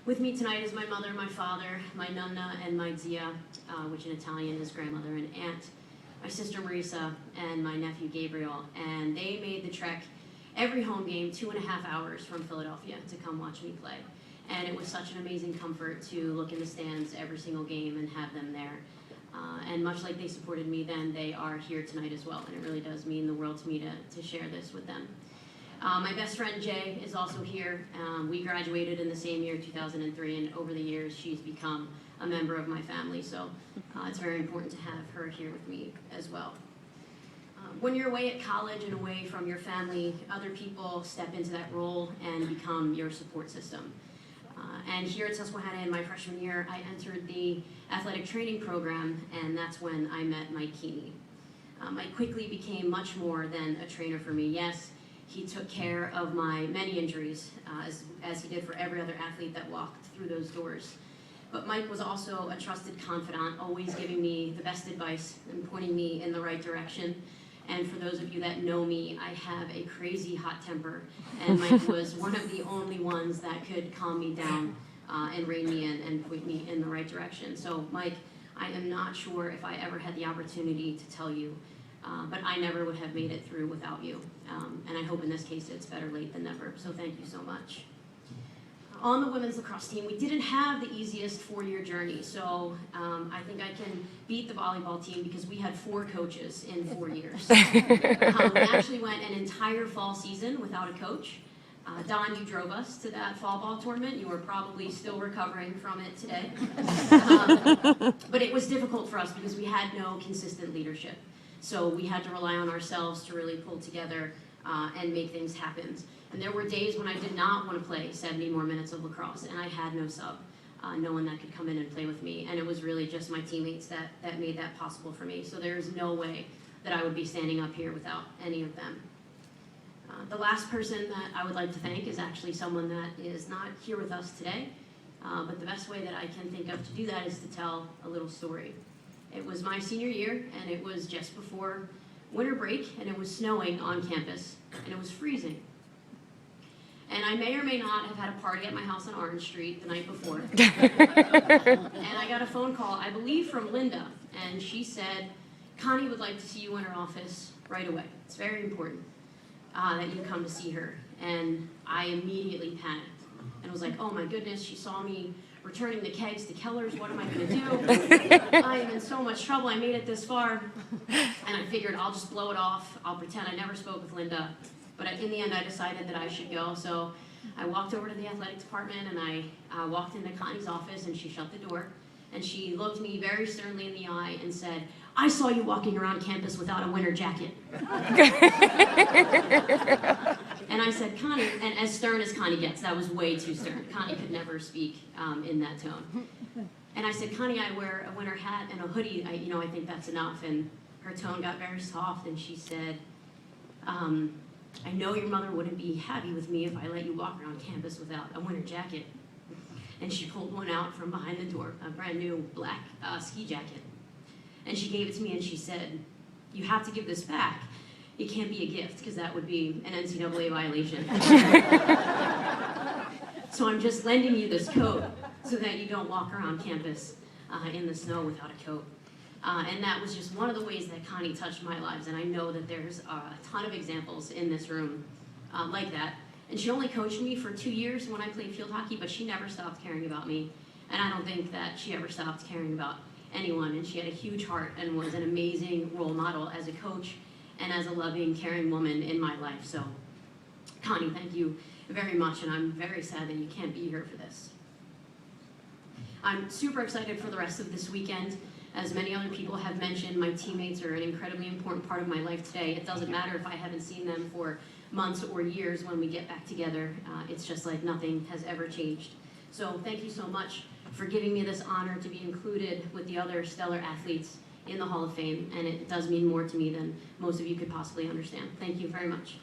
With me tonight is my mother, my father, my nonna, and my zia, which in Italian is grandmother and aunt, my sister Marisa, and my nephew Gabriel. And they made the trek every home game 2.5 hours from Philadelphia to come watch me play. And it was such an amazing comfort to look in the stands every single game and have them there. And much like they supported me then, they are here tonight as well. And it really does mean the world to me to share this with them. My best friend Jay is also here. We graduated in the same year, 2003, and over the years she's become a member of my family. So it's very important to have her here with me as well. When you're away at college and away from your family, other people step into that role and become your support system. And here at Susquehanna in my freshman year, I entered the athletic training program, and that's when I met Mike Keeney. Mike quickly became much more than a trainer for me. Yes, he took care of my many injuries, as he did for every other athlete that walked through those doors. But Mike was also a trusted confidant, always giving me the best advice and pointing me in the right direction. And for those of you that know me, I have a crazy hot temper, and Mike was one of the only ones that could calm me down and rein me in and point me in the right direction. So Mike, I am not sure if I ever had the opportunity to tell you, but I never would have made it through without you. And I hope in this case it's better late than never, so thank you so much. On the women's lacrosse team, we didn't have the easiest 4-year journey, so I think I can beat the volleyball team because we had 4 coaches in 4 years. We actually went an entire fall season without a coach. Don, you drove us to that fall ball tournament. You were probably still recovering from it today. But it was difficult for us because we had no consistent leadership. So we had to rely on ourselves to really pull together and make things happen. And there were days when I did not want to play 70 more minutes of lacrosse, and I had no sub, no one that could come in and play with me. And it was really just my teammates that made that possible for me. So there's no way that I would be standing up here without any of them. The last person that I would like to thank is actually someone that is not here with us today, but the best way that I can think of to do that is to tell a little story. It was my senior year, and it was just before winter break, and it was snowing on campus, and it was freezing. And I may or may not have had a party at my house on Orange Street the night before. And I got a phone call, I believe from Linda, and she said, Connie would like to see you in her office right away. It's very important that you come to see her. And I immediately panicked and was like, oh my goodness, she saw me returning the kegs to Keller's. What am I going to do? I am in so much trouble. I made it this far. And I figured I'll just blow it off. I'll pretend I never spoke with Linda. But in the end, I decided that I should go. So I walked over to the athletic department, and I walked into Connie's office, and she shut the door. And she looked me very sternly in the eye and said, I saw you walking around campus without a winter jacket. And I said, Connie, and as stern as Connie gets, that was way too stern. Connie could never speak in that tone. And I said, Connie, I wear a winter hat and a hoodie. I think that's enough. And her tone got very soft, and she said, I know your mother wouldn't be happy with me if I let you walk around campus without a winter jacket. And she pulled one out from behind the door, a brand new black ski jacket. And she gave it to me, and she said, you have to give this back. It can't be a gift, because that would be an NCAA violation. So I'm just lending you this coat so that you don't walk around campus in the snow without a coat. And that was just one of the ways that Connie touched my lives. And I know that there's a ton of examples in this room like that. And she only coached me for 2 years when I played field hockey, but she never stopped caring about me. And I don't think that she ever stopped caring about anyone. And she had a huge heart and was an amazing role model as a coach and as a loving, caring woman in my life. So, Connie, thank you very much. And I'm very sad that you can't be here for this. I'm super excited for the rest of this weekend. As many other people have mentioned, my teammates are an incredibly important part of my life today. It doesn't matter if I haven't seen them for months or years when we get back together. It's just like nothing has ever changed. So thank you so much for giving me this honor to be included with the other stellar athletes in the Hall of Fame. And it does mean more to me than most of you could possibly understand. Thank you very much.